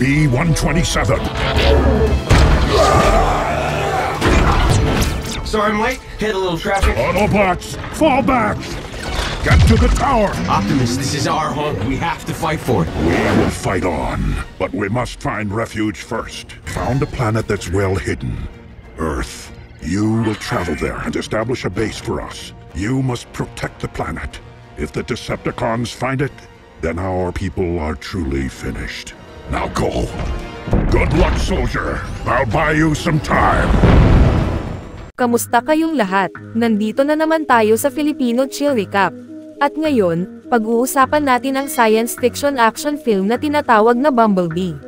B-127? Sorry, I'm late. Hit a little traffic. Autobots, fall back! Get to the tower! Optimus, this is our home. We have to fight for it. We will fight on, but we must find refuge first. Found a planet that's well hidden. Earth. You will travel there and establish a base for us. You must protect the planet. If the Decepticons find it, then our people are truly finished. Now go. Good luck, soldier. I'll buy you some time. Kamusta kayong lahat? Nandito na naman tayo sa Filipino Chill Recap. At ngayon, pag-uusapan natin ang science fiction action film na tinatawag na Bumblebee.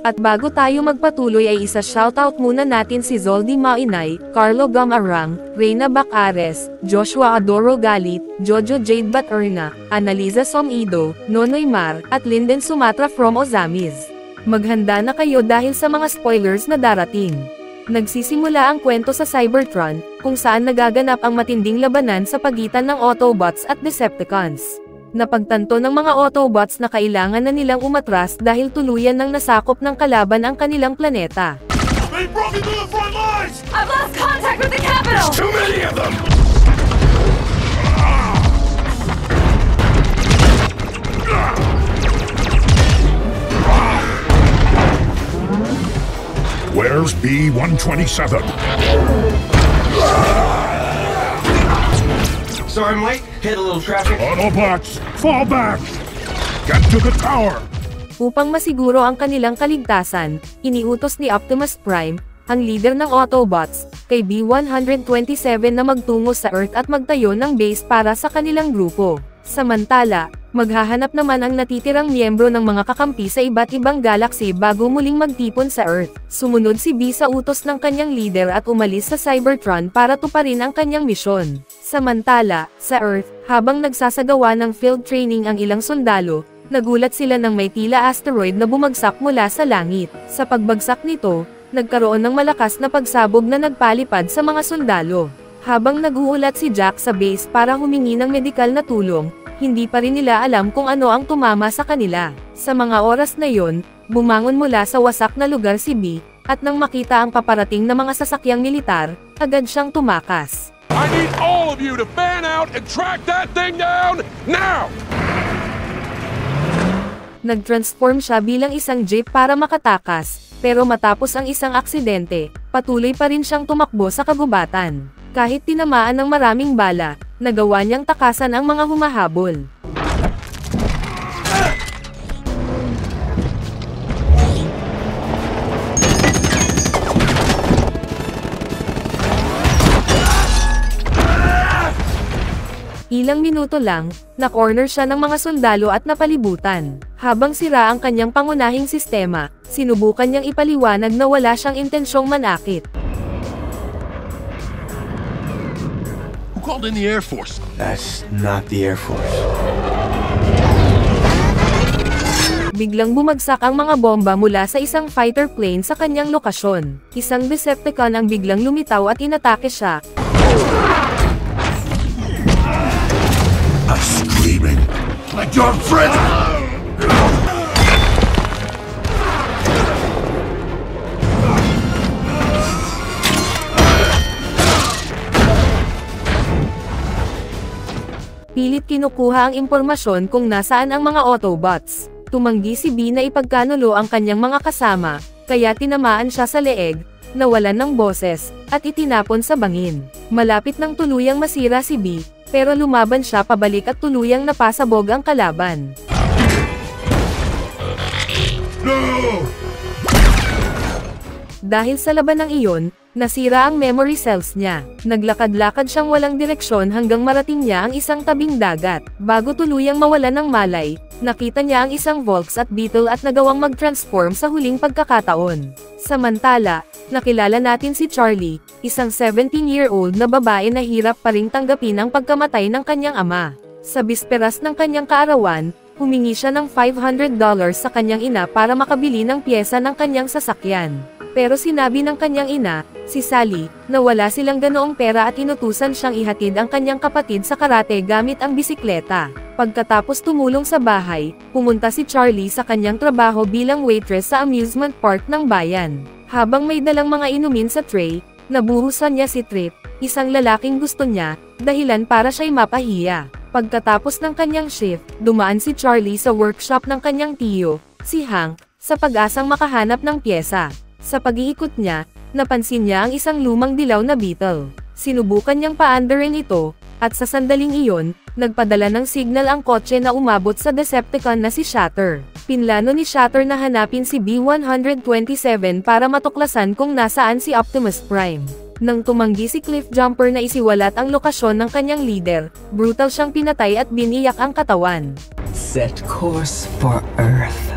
At bago tayo magpatuloy ay isa-shoutout muna natin si Zoldy Mainay, Carlo Gamarang, Reyna Bacares, Joshua Adoro Galit, Jojo Jade Baterna, Analiza Somido, Nonoy Mar, at Linden Sumatra from Ozamis. Maghanda na kayo dahil sa mga spoilers na darating. Nagsisimula ang kwento sa Cybertron, kung saan nagaganap ang matinding labanan sa pagitan ng Autobots at Decepticons. Napagtanto ng mga Autobots na kailangan na nilang umatras dahil tuluyan ng nasakop ng kalaban ang kanilang planeta. They broke into the front lines! I've lost contact with the capital! Too many of them! Where's B-127? Sorry, I'm late. Hit a little traffic. Autobots, fall back! Get to the tower! Upang masiguro ang kanilang kaligtasan, iniutos ni Optimus Prime, ang leader ng Autobots, kay B-127 na magtungo sa Earth at magtayo ng base para sa kanilang grupo. Samantala, maghahanap naman ang natitirang miyembro ng mga kakampi sa iba't ibang galaxy bago muling magtipon sa Earth. Sumunod si B sa utos ng kanyang leader at umalis sa Cybertron para tuparin ang kanyang misyon. Samantala, sa Earth, habang nagsasagawa ng field training ang ilang sundalo, nagulat sila ng may tila asteroid na bumagsak mula sa langit. Sa pagbagsak nito, nagkaroon ng malakas na pagsabog na nagpalipad sa mga sundalo. Habang naguulat si Jack sa base para humingi ng medikal na tulong, hindi pa rin nila alam kung ano ang tumama sa kanila. Sa mga oras na yon, bumangon mula sa wasak na lugar si B, at nang makita ang paparating na mga sasakyang militar, agad siyang tumakas. I need all of you to fan out and track that thing down, now! Nag-transform siya bilang isang jeep para makatakas, pero matapos ang isang aksidente, patuloy pa rin siyang tumakbo sa kagubatan. Kahit tinamaan ng maraming bala, nagawa niyang takasan ang mga humahabol. Ilang minuto lang, na-corner siya ng mga sundalo at napalibutan. Habang sira ang kanyang pangunahing sistema, sinubukan niyang ipaliwanag na wala siyang intensyong manakit. Called in the Air Force. That's not the Air Force. Biglang bumagsak ang mga bomba mula sa isang fighter plane sa kanyang lokasyon. Isang Decepticon ang biglang lumitaw at inatake siya. Screaming like your friend! Pilit kinukuha ang impormasyon kung nasaan ang mga Autobots. Tumanggi si B na ipagkanulo ang kanyang mga kasama, kaya tinamaan siya sa leeg, nawalan ng boses, at itinapon sa bangin. Malapit nang tuluyang masira si B, pero lumaban siya pabalik at tuluyang napasabog ang kalaban. No! Dahil sa labanang iyon, nasira ang memory cells niya. Naglakad-lakad siyang walang direksyon hanggang marating niya ang isang tabing dagat. Bago tuluyang mawalan ng malay, nakita niya ang isang Volks at Beetle at nagawang mag-transform sa huling pagkakataon. Samantala, nakilala natin si Charlie, isang 17-year-old na babae na hirap pa ring tanggapin ang pagkamatay ng kanyang ama. Sa bisperas ng kanyang kaarawan, humingi siya ng $500 sa kanyang ina para makabili ng pyesa ng kanyang sasakyan. Pero sinabi ng kanyang ina, si Sally, na wala silang ganoong pera at inutusan siyang ihatid ang kanyang kapatid sa karate gamit ang bisikleta. Pagkatapos tumulong sa bahay, pumunta si Charlie sa kanyang trabaho bilang waitress sa amusement park ng bayan. Habang may dalang mga inumin sa tray, nabuhusan niya si Trip, isang lalaking gusto niya, dahilan para siya'y mapahiya. Pagkatapos ng kanyang shift, dumaan si Charlie sa workshop ng kanyang tiyo, si Hank, sa pag-asang makahanap ng pyesa. Sa pag-iikot niya, napansin niya ang isang lumang dilaw na beetle. Sinubukan niyang paandarin ito, at sa sandaling iyon, nagpadala ng signal ang kotse na umabot sa Decepticon na si Shatter. Pinlano ni Shatter na hanapin si B-127 para matuklasan kung nasaan si Optimus Prime. Nang tumanggi si Cliffjumper na isiwalat ang lokasyon ng kanyang leader, brutal siyang pinatay at biniyak ang katawan. Set course for Earth.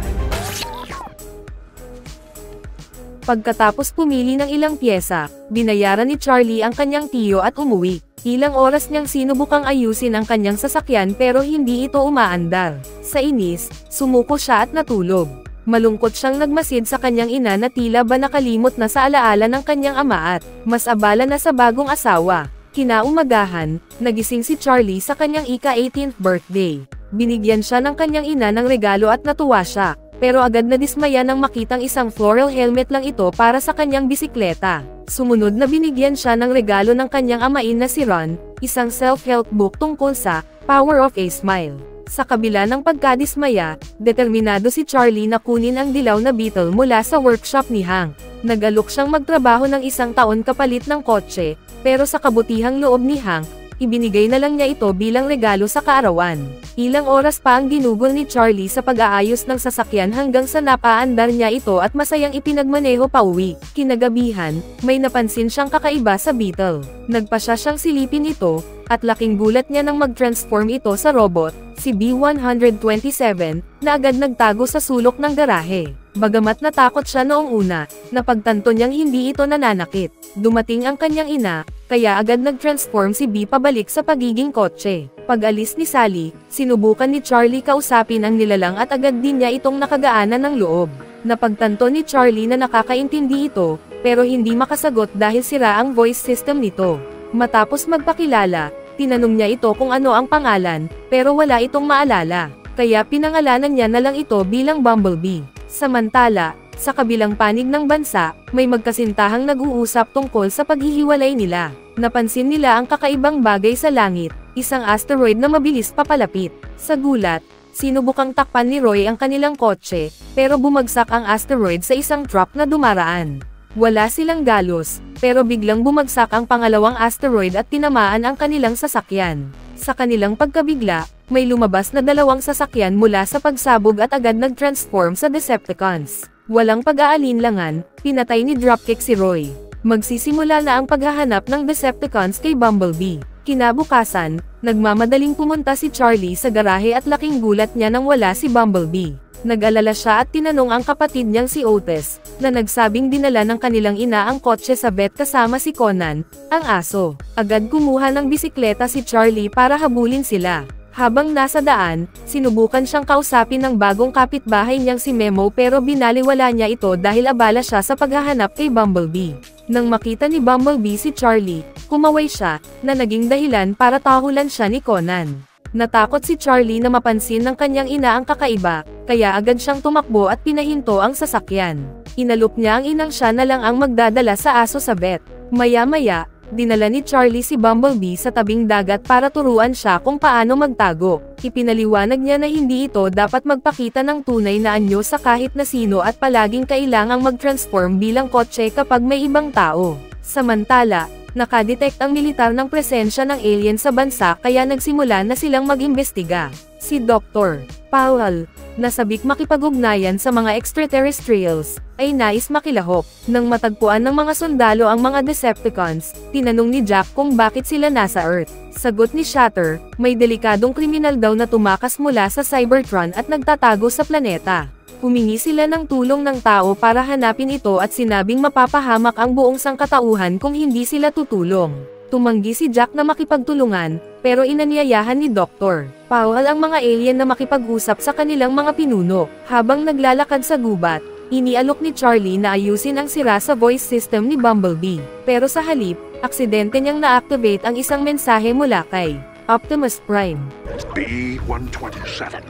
Pagkatapos pumili ng ilang pyesa, binayaran ni Charlie ang kanyang tiyo at umuwi. Ilang oras niyang sinubukang ayusin ang kanyang sasakyan pero hindi ito umaandar. Sa inis, sumuko siya at natulog. Malungkot siyang nagmasid sa kanyang ina na tila ba nakalimot na sa alaala ng kanyang ama at mas abala na sa bagong asawa. Kinaumagahan, nagising si Charlie sa kanyang ika-18th birthday. Binigyan siya ng kanyang ina ng regalo at natuwa siya, pero agad na dismaya nang makitang isang floral helmet lang ito para sa kanyang bisikleta. Sumunod na binigyan siya ng regalo ng kanyang amain na si Ron, isang self-help book tungkol sa Power of a Smile. Sa kabila ng pagkadismaya, determinado si Charlie na kunin ang dilaw na beetle mula sa workshop ni Hank. Nag-alok siyang magtrabaho ng 1 taon kapalit ng kotse, pero sa kabutihang loob ni Hank, ibinigay na lang niya ito bilang regalo sa kaarawan. Ilang oras pa ang ginugol ni Charlie sa pag-aayos ng sasakyan hanggang sa napaandar niya ito at masayang ipinagmaneho pa uwi. Kinagabihan, may napansin siyang kakaiba sa beetle. Nagpa siyang silipin ito, at laking gulat niya nang mag-transform ito sa robot, si B-127, na agad nagtago sa sulok ng garahe. Bagamat natakot siya noong una, napagtanto niyang hindi ito nananakit. Dumating ang kanyang ina, kaya agad nag-transform si B pabalik sa pagiging kotse. Pag-alis ni Sally, sinubukan ni Charlie kausapin ang nilalang at agad din niya itong nakagaanan ng loob. Napagtanto ni Charlie na nakakaintindi ito, pero hindi makasagot dahil sira ang voice system nito. Matapos magpakilala, tinanong niya ito kung ano ang pangalan, pero wala itong maalala. Kaya pinangalanan niya na lang ito bilang Bumblebee. Samantala, sa kabilang panig ng bansa, may magkasintahang nag-uusap tungkol sa paghihiwalay nila. Napansin nila ang kakaibang bagay sa langit, isang asteroid na mabilis papalapit. Sa gulat, sinubukang takpan ni Roy ang kanilang kotse, pero bumagsak ang asteroid sa isang truck na dumaraan. Wala silang galos, pero biglang bumagsak ang pangalawang asteroid at tinamaan ang kanilang sasakyan. Sa kanilang pagkabigla, may lumabas na 2 sasakyan mula sa pagsabog at agad nag-transform sa Decepticons. Walang pag-aalinlangan, pinatay ni Dropkick si Roy. Magsisimula na ang paghahanap ng Decepticons kay Bumblebee. Kinabukasan, nagmamadaling pumunta si Charlie sa garahe at laking gulat niya nang wala si Bumblebee. Nag-alala siya at tinanong ang kapatid niyang si Otis, na nagsabing dinala ng kanilang ina ang kotse sa vet kasama si Conan, ang aso. Agad kumuha ng bisikleta si Charlie para habulin sila. Habang nasa daan, sinubukan siyang kausapin ng bagong kapitbahay niyang si Memo pero binaliwala niya ito dahil abala siya sa paghahanap kay Bumblebee. Nang makita ni Bumblebee si Charlie, kumaway siya, na naging dahilan para tahulan siya ni Conan. Natakot si Charlie na mapansin ng kanyang ina ang kakaiba, kaya agad siyang tumakbo at pinahinto ang sasakyan. Inalok niya ang inang siya na lang ang magdadala sa aso sa vet. Maya-maya, dinala ni Charlie si Bumblebee sa tabing dagat para turuan siya kung paano magtago. Ipinaliwanag niya na hindi ito dapat magpakita ng tunay na anyo sa kahit na sino at palaging kailangang mag-transform bilang kotse kapag may ibang tao. Samantala, nakadetect ang militar ng presensya ng alien sa bansa kaya nagsimula na silang mag-imbestiga. Si Dr. Powell, nasabik makipag-ugnayan sa mga extraterrestrials, ay nais makilahok. Nang matagpuan ng mga sundalo ang mga Decepticons, tinanong ni Jack kung bakit sila nasa Earth. Sagot ni Shatter, may delikadong kriminal daw na tumakas mula sa Cybertron at nagtatago sa planeta. Humingi sila ng tulong ng tao para hanapin ito at sinabing mapapahamak ang buong sangkatauhan kung hindi sila tutulong. Tumanggi si Jack na makipagtulungan, pero inanyayahan ni Dr. Powell ang mga alien na makipag-usap sa kanilang mga pinuno. Habang naglalakad sa gubat, inialok ni Charlie na ayusin ang sira sa voice system ni Bumblebee. Pero sa halip, aksidente niyang na-activate ang isang mensahe mula kay Optimus Prime. B-127.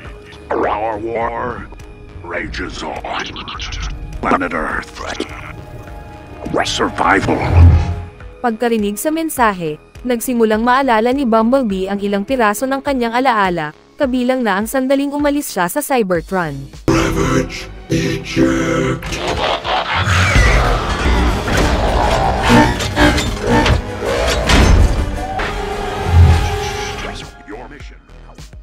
Our war rages on. Planet Earth. Survival. Pagkarinig sa mensahe, nagsimulang maalala ni Bumblebee ang ilang piraso ng kanyang alaala, kabilang na ang sandaling umalis siya sa Cybertron. Ravage. Eject.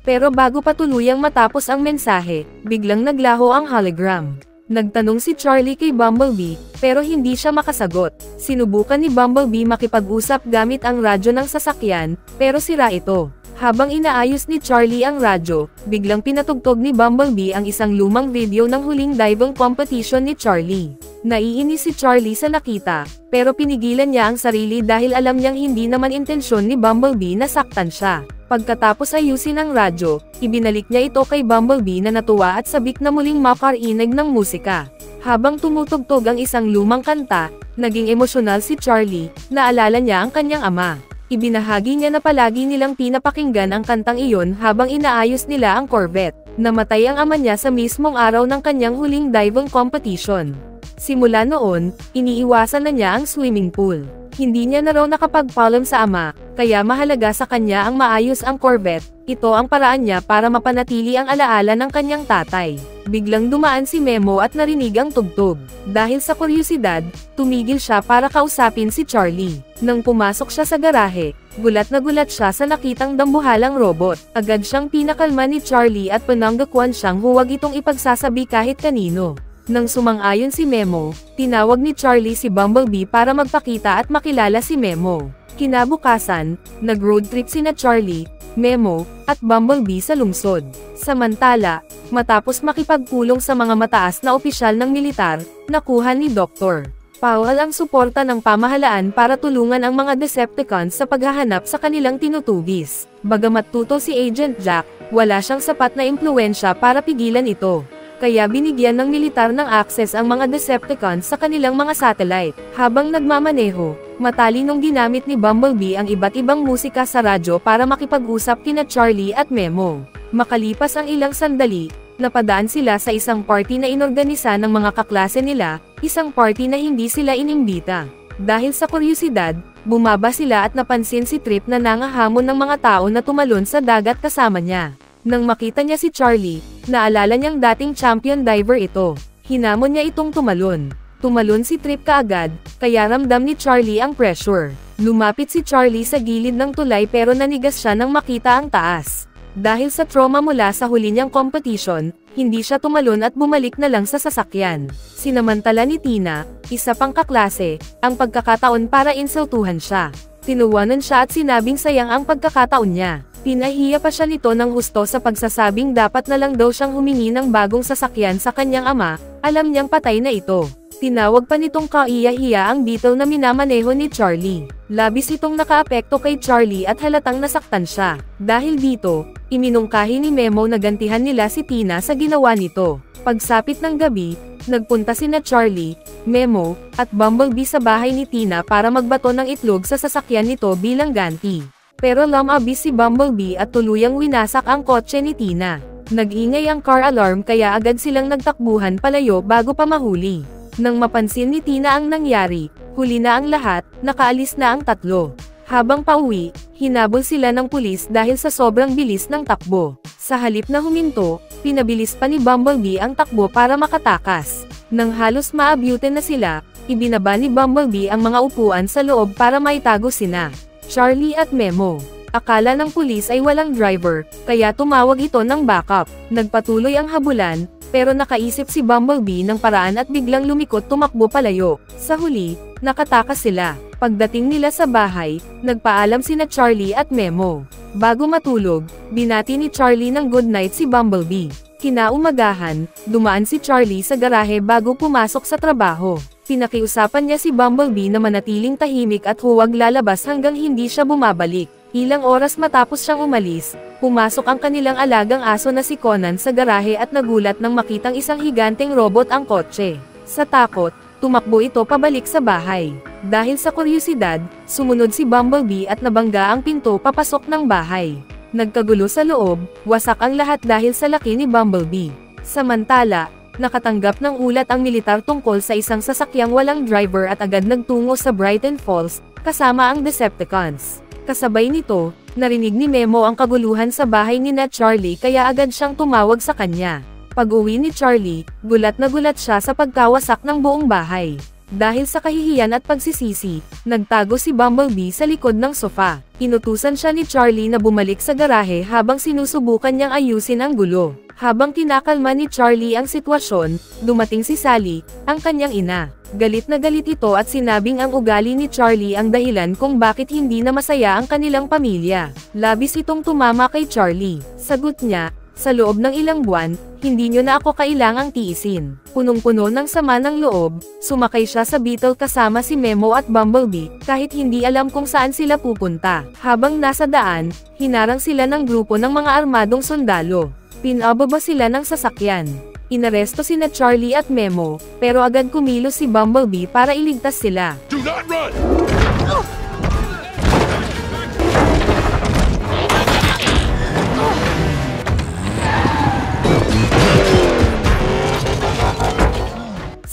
Pero bago pa tuluyang matapos ang mensahe, biglang naglaho ang hologram. Nagtanong si Charlie kay Bumblebee, pero hindi siya makasagot. Sinubukan ni Bumblebee makipag-usap gamit ang radyo ng sasakyan, pero sira ito. Habang inaayos ni Charlie ang radyo, biglang pinatugtog ni Bumblebee ang isang lumang video ng huling diving competition ni Charlie. Naiinis si Charlie sa nakita, pero pinigilan niya ang sarili dahil alam niyang hindi naman intensyon ni Bumblebee na saktan siya. Pagkatapos ayusin ang radyo, ibinalik niya ito kay Bumblebee na natuwa at sabik na muling makarinig ng musika. Habang tumutugtog ang isang lumang kanta, naging emosyonal si Charlie, naalala niya ang kanyang ama. Ibinahagi niya na palagi nilang pinapakinggan ang kantang iyon habang inaayos nila ang Corvette. Namatay ang ama niya sa mismong araw ng kanyang huling diving competition. Simula noon, iniiwasan na niya ang swimming pool. Hindi niya na raw nakapagpaalam sa ama, kaya mahalaga sa kanya ang maayos ang Corvette. Ito ang paraan niya para mapanatili ang alaala ng kanyang tatay. Biglang dumaan si Memo at narinig ang tugtog. Dahil sa kuryosidad, tumigil siya para kausapin si Charlie. Nang pumasok siya sa garahe, gulat na gulat siya sa nakitang dambuhalang robot. Agad siyang pinakalma ni Charlie at pananggakuan siyang huwag itong ipagsasabi kahit kanino. Nang sumang-ayon si Memo, tinawag ni Charlie si Bumblebee para magpakita at makilala si Memo. Kinabukasan, nag-road trip sina Charlie, Memo, at Bumblebee sa lungsod. Samantala, matapos makipagpulong sa mga mataas na opisyal ng militar, nakuha ni Dr. Powell ang suporta ng pamahalaan para tulungan ang mga Decepticons sa paghahanap sa kanilang tinutugis. Bagamat tuto si Agent Jack, wala siyang sapat na impluwensya para pigilan ito. Kaya binigyan ng militar ng access ang mga Decepticons sa kanilang mga satellite. Habang nagmamaneho, matalinong ginamit ni Bumblebee ang iba't ibang musika sa radyo para makipag-usap kina Charlie at Memo. Makalipas ang ilang sandali, napadaan sila sa isang party na inorganisa ng mga kaklase nila, isang party na hindi sila inimbita. Dahil sa kuryosidad, bumaba sila at napansin si Trip na nangahamon ng mga tao na tumalon sa dagat kasama niya. Nang makita niya si Charlie, naalala niyang dating champion diver ito. Hinamon niya itong tumalon. Tumalon si Trip kaagad, kaya ramdam ni Charlie ang pressure. Lumapit si Charlie sa gilid ng tulay pero nanigas siya nang makita ang taas. Dahil sa trauma mula sa huli niyang competition, hindi siya tumalon at bumalik na lang sa sasakyan. Sinamantala ni Tina, isa pang kaklase, ang pagkakataon para insultuhan siya. Tinuwanan siya at sinabing sayang ang pagkakataon niya. Pinahiya pa siya nito ng husto sa pagsasabing dapat na lang daw siyang humingi ng bagong sasakyan sa kanyang ama, alam niyang patay na ito. Tinawag pa nitong kaiya-hiya ang Beetle na minamaneho ni Charlie. Labis itong nakaapekto kay Charlie at halatang nasaktan siya. Dahil dito, iminungkahi ni Memo na gantihan nila si Tina sa ginawa nito. Pagsapit ng gabi, nagpunta sina Charlie, Memo, at Bumblebee sa bahay ni Tina para magbato ng itlog sa sasakyan nito bilang ganti. Pero lumabis si Bumblebee at tuluyang winasak ang kotse ni Tina. Nag-ingay ang car alarm kaya agad silang nagtakbuhan palayo bago pa mahuli. Nang mapansin ni Tina ang nangyari, huli na ang lahat, nakaalis na ang tatlo. Habang pauwi, hinabol sila ng pulis dahil sa sobrang bilis ng takbo. Sa halip na huminto, pinabilis pa ni Bumblebee ang takbo para makatakas. Nang halos maabutin na sila, ibinaba ni Bumblebee ang mga upuan sa loob para maitago sina Charlie at Memo. Akala ng pulis ay walang driver, kaya tumawag ito ng backup. Nagpatuloy ang habulan, pero nakaisip si Bumblebee ng paraan at biglang lumikot tumakbo palayo. Sa huli, nakatakas sila. Pagdating nila sa bahay, nagpaalam sina Charlie at Memo. Bago matulog, binati ni Charlie ng good night si Bumblebee. Kinaumagahan, dumaan si Charlie sa garahe bago pumasok sa trabaho. Pinakiusapan niya si Bumblebee na manatiling tahimik at huwag lalabas hanggang hindi siya bumabalik. Ilang oras matapos siyang umalis, pumasok ang kanilang alagang aso na si Conan sa garahe at nagulat nang makitang isang higanteng robot ang kotse. Sa takot, tumakbo ito pabalik sa bahay. Dahil sa kuryosidad, sumunod si Bumblebee at nabangga ang pinto papasok ng bahay. Nagkagulo sa loob, wasak ang lahat dahil sa laki ni Bumblebee. Samantala, nakatanggap ng ulat ang militar tungkol sa isang sasakyang walang driver at agad nagtungo sa Brighton Falls, kasama ang Decepticons. Kasabay nito, narinig ni Memo ang kaguluhan sa bahay ni Charlie kaya agad siyang tumawag sa kanya. Pag-uwi ni Charlie, gulat na gulat siya sa pagkawasak ng buong bahay. Dahil sa kahihiyan at pagsisisi, nagtago si Bumblebee sa likod ng sofa. Inutusan siya ni Charlie na bumalik sa garahe habang sinusubukan niyang ayusin ang gulo. Habang kinakalma ni Charlie ang sitwasyon, dumating si Sally, ang kanyang ina. Galit na galit ito at sinabing ang ugali ni Charlie ang dahilan kung bakit hindi na masaya ang kanilang pamilya. Labis itong tumama kay Charlie. Sagot niya, sa loob ng ilang buwan, hindi nyo na ako kailangang tiisin. Punong-puno ng sama ng loob, sumakay siya sa Beetle kasama si Memo at Bumblebee, kahit hindi alam kung saan sila pupunta. Habang nasa daan, hinarang sila ng grupo ng mga armadong sundalo. Pinababa sila ng sasakyan. Inaresto sina Charlie at Memo, pero agad kumilos si Bumblebee para iligtas sila. Do not run!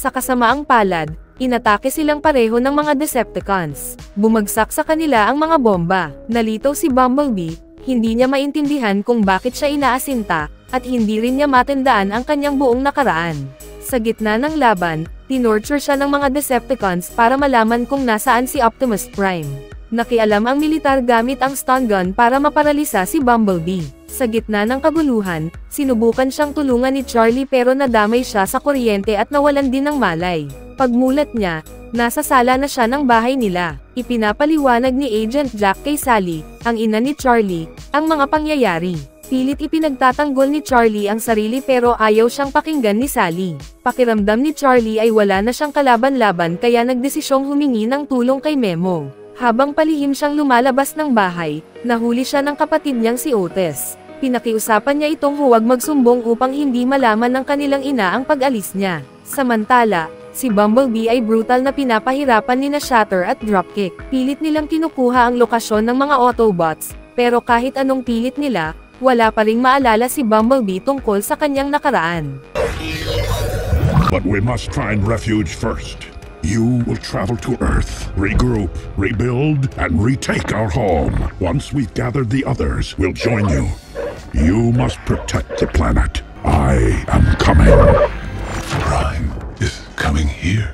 Sa kasamaang palad, inatake silang pareho ng mga Decepticons. Bumagsak sa kanila ang mga bomba. Nalitaw si Bumblebee, hindi niya maintindihan kung bakit siya inaasinta, at hindi rin niya matandaan ang kanyang buong nakaraan. Sa gitna ng laban, tinorture siya ng mga Decepticons para malaman kung nasaan si Optimus Prime. Nakialam ang militar gamit ang stun gun para maparalisa si Bumblebee. Sa gitna ng kaguluhan, sinubukan siyang tulungan ni Charlie pero nadamay siya sa kuryente at nawalan din ng malay. Pagmulat niya, nasa sala na siya ng bahay nila. Ipinapaliwanag ni Agent Jack kay Sally, ang ina ni Charlie, ang mga pangyayari. Pilit ipinagtatanggol ni Charlie ang sarili pero ayaw siyang pakinggan ni Sally. Pakiramdam ni Charlie ay wala na siyang kalaban-laban kaya nagdesisyong humingi ng tulong kay Memo. Habang palihim siyang lumalabas ng bahay, nahuli siya ng kapatid niyang si Otis. Pinakiusapan niya itong huwag magsumbong upang hindi malaman ng kanilang ina ang pag-alis niya. Samantala, si Bumblebee ay brutal na pinapahirapan ni Shatter at Dropkick. Pilit nilang kinukuha ang lokasyon ng mga Autobots, pero kahit anong pilit nila, wala pa ring maalala si Bumblebee tungkol sa kanyang nakaraan. But we must find refuge first. You will travel to Earth, regroup, rebuild, and retake our home. Once we've gathered the others, we'll join you. You must protect the planet. I am coming. Prime is coming here.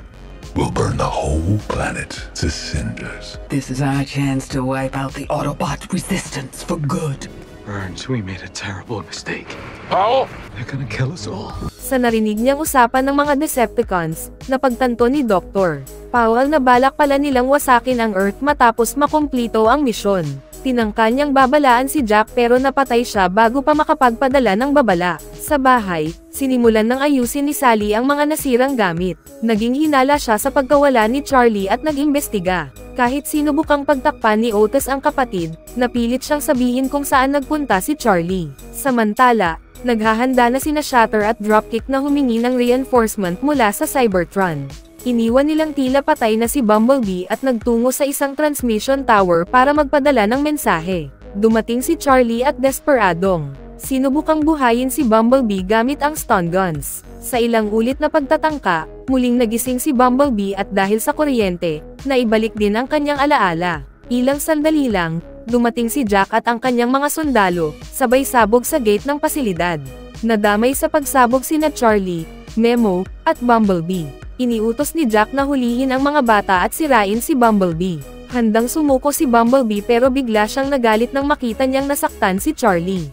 We'll burn the whole planet to cinders. This is our chance to wipe out the Autobot resistance for good. Burns, we made a terrible mistake. Powell? They're gonna kill us all. Sa narinig niyang usapan ng mga Decepticons, napagtanto ni Dr. Powell na balak pala nilang wasakin ang Earth matapos makumplito ang misyon. Tinangka niyang babalaan si Jack pero napatay siya bago pa makapagpadala ng babala. Sa bahay, sinimulan ng ayusin ni Sally ang mga nasirang gamit. Naging hinala siya sa pagkawala ni Charlie at nag-imbestiga. Kahit sinubukang pagtakpan ni Otis ang kapatid, napilit siyang sabihin kung saan nagpunta si Charlie. Samantala, naghahanda na sina Shatter at Dropkick na humingi ng reinforcement mula sa Cybertron. Iniwan nilang tila patay na si Bumblebee at nagtungo sa isang transmission tower para magpadala ng mensahe. Dumating si Charlie at Desperadong. Sinubukang buhayin si Bumblebee gamit ang stun guns. Sa ilang ulit na pagtatangka, muling nagising si Bumblebee at dahil sa kuryente, naibalik din ang kanyang alaala. Ilang sandali lang, dumating si Jack at ang kanyang mga sundalo, sabay sabog sa gate ng pasilidad. Nadamay sa pagsabog sina Charlie, Memo, at Bumblebee. Iniutos ni Jack na hulihin ang mga bata at sirain si Bumblebee. Handang sumuko si Bumblebee pero bigla siyang nagalit nang makita niyang nasaktan si Charlie.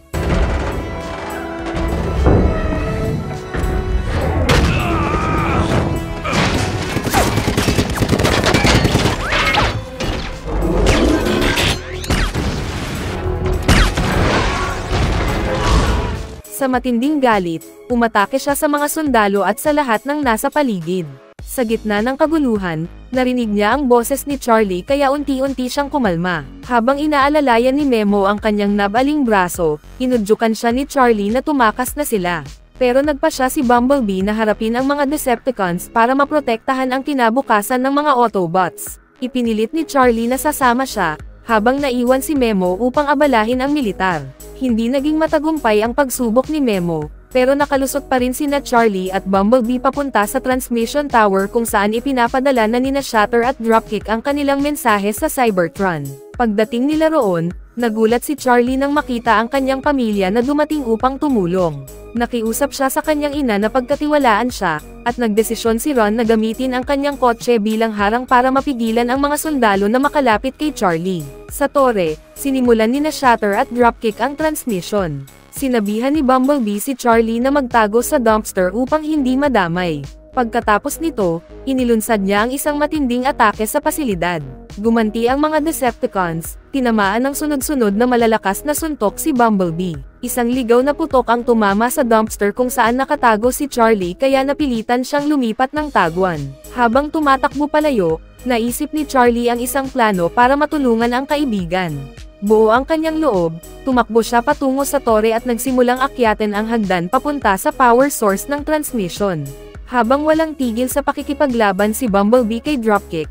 Sa matinding galit, umatake siya sa mga sundalo at sa lahat ng nasa paligid. Sa gitna ng kaguluhan, narinig niya ang boses ni Charlie kaya unti-unti siyang kumalma. Habang inaalalayan ni Memo ang kanyang nabaling braso, inudyukan siya ni Charlie na tumakas na sila. Pero nagpasya si Bumblebee na harapin ang mga Decepticons para maprotektahan ang kinabukasan ng mga Autobots. Ipinilit ni Charlie na sasama siya, habang naiwan si Memo upang abalahin ang militar. Hindi naging matagumpay ang pagsubok ni Memo, pero nakalusot pa rin sina Charlie at Bumblebee papunta sa transmission tower kung saan ipinapadala na nina Shatter at Dropkick ang kanilang mensahe sa Cybertron. Pagdating nila roon, nagulat si Charlie nang makita ang kanyang pamilya na dumating upang tumulong. Nakiusap siya sa kanyang ina na pagkatiwalaan siya, at nagdesisyon si Ron na gamitin ang kanyang kotse bilang harang para mapigilan ang mga sundalo na makalapit kay Charlie. Sa tore, sinimulan nina Shatter at Dropkick ang transmission. Sinabihan ni Bumblebee si Charlie na magtago sa dumpster upang hindi madamay. Pagkatapos nito, inilunsad niya ang isang matinding atake sa pasilidad. Gumanti ang mga Decepticons, tinamaan ng sunod-sunod na malalakas na suntok si Bumblebee. Isang ligaw na putok ang tumama sa dumpster kung saan nakatago si Charlie kaya napilitan siyang lumipat ng taguan. Habang tumatakbo palayo, naisip ni Charlie ang isang plano para matulungan ang kaibigan. Buo ang kanyang loob, tumakbo siya patungo sa tore at nagsimulang akyatin ang hagdan papunta sa power source ng transmission. Habang walang tigil sa pakikipaglaban si Bumblebee kay Dropkick,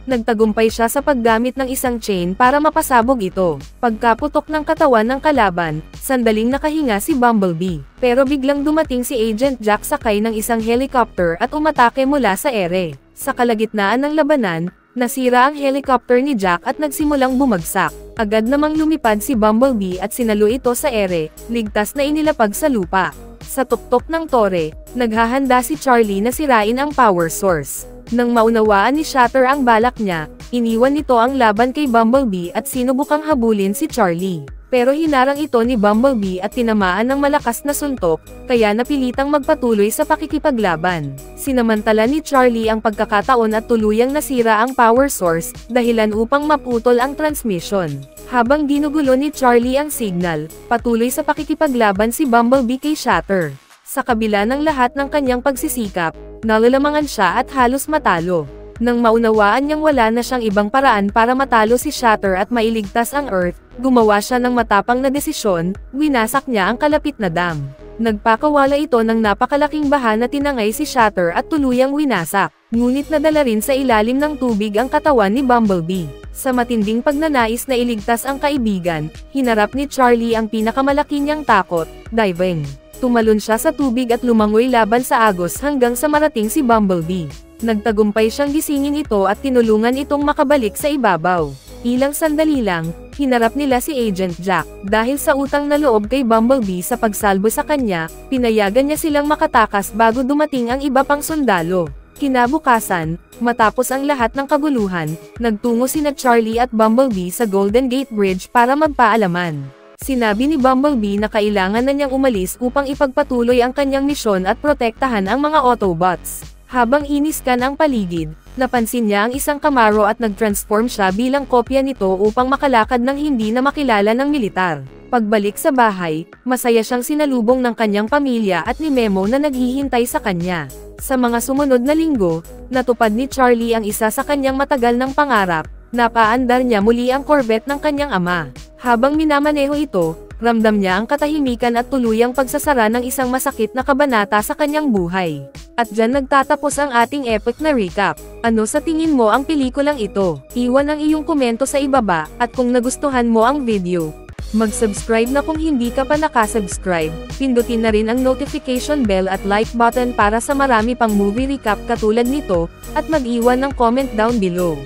nagtagumpay siya sa paggamit ng isang chain para mapasabog ito. Pagkaputok ng katawan ng kalaban, sandaling nakahinga si Bumblebee. Pero biglang dumating si Agent Jack sakay ng isang helicopter at umatake mula sa ere. Sa kalagitnaan ng labanan, nasira ang helicopter ni Jack at nagsimulang bumagsak. Agad namang lumipad si Bumblebee at sinalo ito sa ere, ligtas na inilapag sa lupa. Sa tuktok ng tore, naghahanda si Charlie na sirain ang power source. Nang maunawaan ni Shatter ang balak niya, iniwan nito ang laban kay Bumblebee at sinubukang habulin si Charlie. Pero hinarang ito ni Bumblebee at tinamaan ng malakas na suntok, kaya napilitang magpatuloy sa pakikipaglaban. Sinamantala ni Charlie ang pagkakataon at tuluyang nasira ang power source, dahilan upang maputol ang transmission. Habang ginugulo ni Charlie ang signal, patuloy sa pakikipaglaban si Bumblebee kay Shatter. Sa kabila ng lahat ng kanyang pagsisikap, nalalamangan siya at halos matalo. Nang maunawaan niyang wala na siyang ibang paraan para matalo si Shatter at mailigtas ang Earth, gumawa siya ng matapang na desisyon, winasak niya ang kalapit na dam. Nagpakawala ito ng napakalaking baha na tinangay si Shatter at tuluyang winasak. Ngunit nadala rin sa ilalim ng tubig ang katawan ni Bumblebee. Sa matinding pagnanais na iligtas ang kaibigan, hinarap ni Charlie ang pinakamalaki niyang takot, diving. Tumalon siya sa tubig at lumangoy laban sa agos hanggang sa marating si Bumblebee. Nagtagumpay siyang gisingin ito at tinulungan itong makabalik sa ibabaw. Ilang sandali lang, hinarap nila si Agent Jack. Dahil sa utang na loob kay Bumblebee sa pagsalbo sa kanya, pinayagan niya silang makatakas bago dumating ang iba pang sundalo. Kinabukasan, matapos ang lahat ng kaguluhan, nagtungo sina Charlie at Bumblebee sa Golden Gate Bridge para magpaalaman. Sinabi ni Bumblebee na kailangan na niyang umalis upang ipagpatuloy ang kanyang misyon at protektahan ang mga Autobots. Habang iniskan ang paligid, napansin niya ang isang Camaro at nag-transform siya bilang kopya nito upang makalakad ng hindi na makilala ng militar. Pagbalik sa bahay, masaya siyang sinalubong ng kanyang pamilya at ni Memo na naghihintay sa kanya. Sa mga sumunod na linggo, natupad ni Charlie ang isa sa kanyang matagal ng pangarap, napaandar niya muli ang Corvette ng kanyang ama. Habang minamaneho ito, ramdam niya ang katahimikan at tuluyang pagsasara ng isang masakit na kabanata sa kanyang buhay. At dyan nagtatapos ang ating epic na recap. Ano sa tingin mo ang pelikulang ito? Iwan ang iyong komento sa ibaba, at kung nagustuhan mo ang video, mag-subscribe na kung hindi ka pa nakasubscribe, pindutin na rin ang notification bell at like button para sa marami pang movie recap katulad nito, at mag-iwan ng comment down below.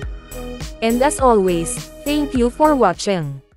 And as always, thank you for watching.